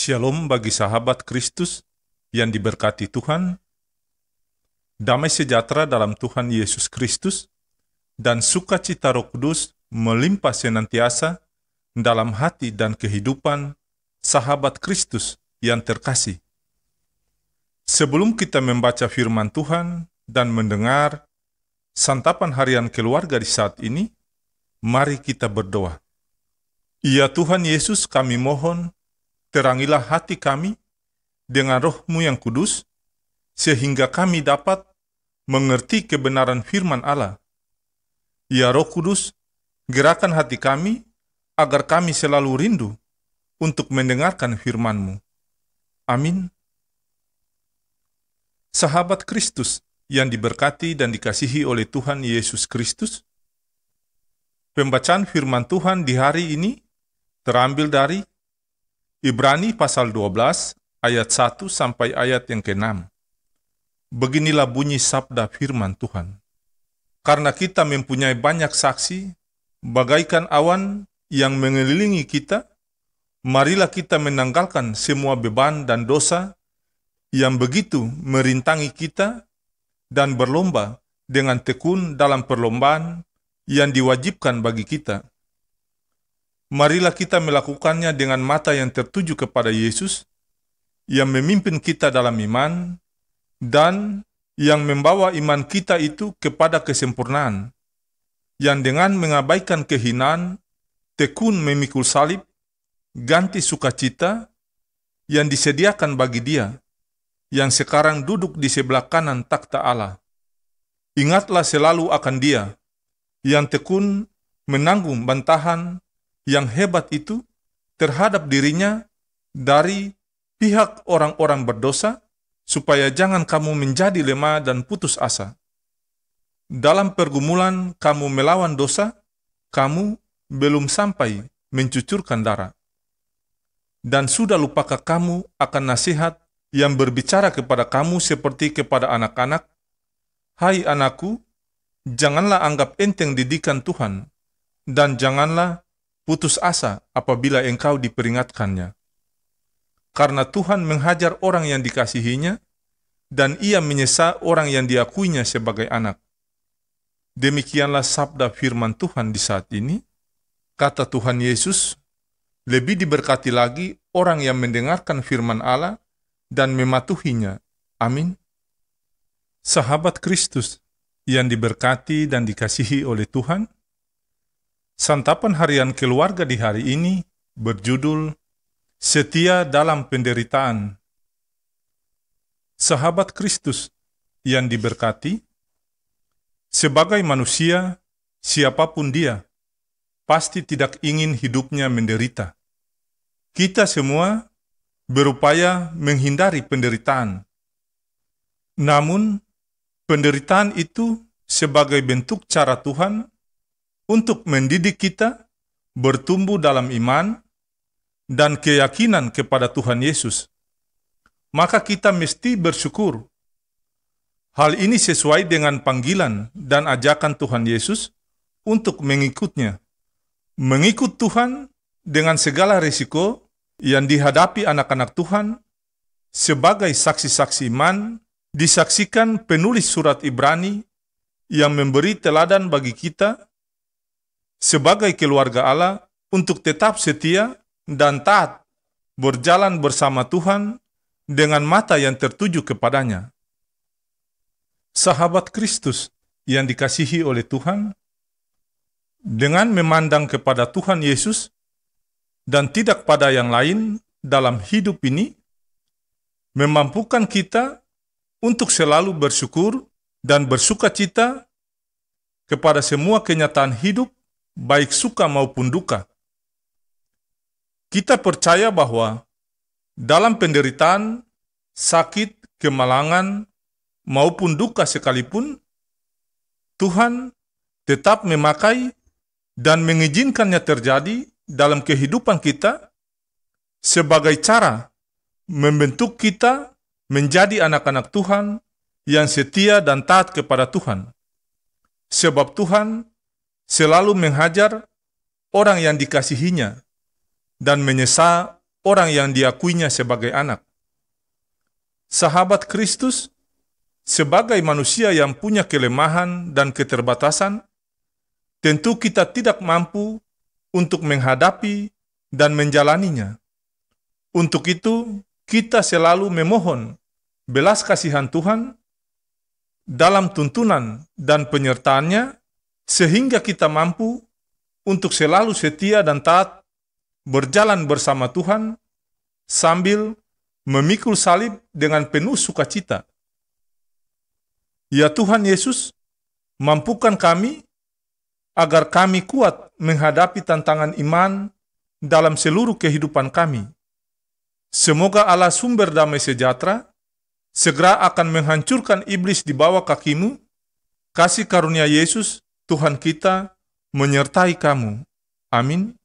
Shalom bagi sahabat Kristus yang diberkati Tuhan, damai sejahtera dalam Tuhan Yesus Kristus, dan sukacita Roh Kudus melimpah senantiasa dalam hati dan kehidupan sahabat Kristus yang terkasih. Sebelum kita membaca firman Tuhan dan mendengar santapan harian keluarga di saat ini, mari kita berdoa. Ya Tuhan Yesus, kami mohon, terangilah hati kami dengan Roh-Mu yang kudus, sehingga kami dapat mengerti kebenaran firman Allah. Ya Roh Kudus, gerakan hati kami, agar kami selalu rindu untuk mendengarkan firman-Mu. Amin. Sahabat Kristus yang diberkati dan dikasihi oleh Tuhan Yesus Kristus, pembacaan firman Tuhan di hari ini terambil dari Ibrani pasal 12 ayat 1 sampai ayat yang ke-6. Beginilah bunyi sabda firman Tuhan. Karena kita mempunyai banyak saksi, bagaikan awan yang mengelilingi kita, marilah kita menanggalkan semua beban dan dosa yang begitu merintangi kita dan berlomba dengan tekun dalam perlombaan yang diwajibkan bagi kita. Marilah kita melakukannya dengan mata yang tertuju kepada Yesus, yang memimpin kita dalam iman, dan yang membawa iman kita itu kepada kesempurnaan, yang dengan mengabaikan kehinaan, tekun memikul salib, ganti sukacita yang disediakan bagi Dia, yang sekarang duduk di sebelah kanan takhta Allah. Ingatlah selalu akan Dia, yang tekun menanggung bantahan yang hebat itu terhadap dirinya dari pihak orang-orang berdosa, supaya jangan kamu menjadi lemah dan putus asa. Dalam pergumulan kamu melawan dosa, kamu belum sampai mencucurkan darah. Dan sudah lupakah kamu akan nasihat yang berbicara kepada kamu seperti kepada anak-anak? Hai anakku, janganlah anggap enteng didikan Tuhan, dan janganlah putus asa apabila engkau diperingatkannya. Karena Tuhan menghajar orang yang dikasihinya, dan Ia menyesa orang yang diakuinya sebagai anak. Demikianlah sabda firman Tuhan di saat ini. Kata Tuhan Yesus, lebih diberkati lagi orang yang mendengarkan firman Allah dan mematuhinya. Amin. Sahabat Kristus yang diberkati dan dikasihi oleh Tuhan, santapan harian keluarga di hari ini berjudul Setia dalam Penderitaan. Sahabat Kristus yang diberkati, sebagai manusia, siapapun dia, pasti tidak ingin hidupnya menderita. Kita semua berupaya menghindari penderitaan. Namun, penderitaan itu sebagai bentuk cara Tuhan untuk mendidik kita bertumbuh dalam iman dan keyakinan kepada Tuhan Yesus. Maka kita mesti bersyukur. Hal ini sesuai dengan panggilan dan ajakan Tuhan Yesus untuk mengikutnya. Mengikut Tuhan dengan segala risiko yang dihadapi anak-anak Tuhan sebagai saksi-saksi iman, disaksikan penulis surat Ibrani yang memberi teladan bagi kita sebagai keluarga Allah untuk tetap setia dan taat berjalan bersama Tuhan dengan mata yang tertuju kepadanya. Sahabat Kristus yang dikasihi oleh Tuhan, dengan memandang kepada Tuhan Yesus dan tidak pada yang lain dalam hidup ini, memampukan kita untuk selalu bersyukur dan bersukacita kepada semua kenyataan hidup, baik suka maupun duka. Kita percaya bahwa dalam penderitaan, sakit, kemalangan, maupun duka sekalipun, Tuhan tetap memakai dan mengizinkannya terjadi dalam kehidupan kita sebagai cara membentuk kita menjadi anak-anak Tuhan yang setia dan taat kepada Tuhan. Sebab Tuhan selalu menghajar orang yang dikasihinya dan menyesa orang yang diakuinya sebagai anak. Sahabat Kristus, sebagai manusia yang punya kelemahan dan keterbatasan, tentu kita tidak mampu untuk menghadapi dan menjalaninya. Untuk itu, kita selalu memohon belas kasihan Tuhan dalam tuntunan dan penyertaannya, sehingga kita mampu untuk selalu setia dan taat berjalan bersama Tuhan sambil memikul salib dengan penuh sukacita. Ya Tuhan Yesus, mampukan kami agar kami kuat menghadapi tantangan iman dalam seluruh kehidupan kami. Semoga Allah sumber damai sejahtera segera akan menghancurkan iblis di bawah kakimu. Kasih karunia Yesus, Tuhan kita, menyertai kamu. Amin.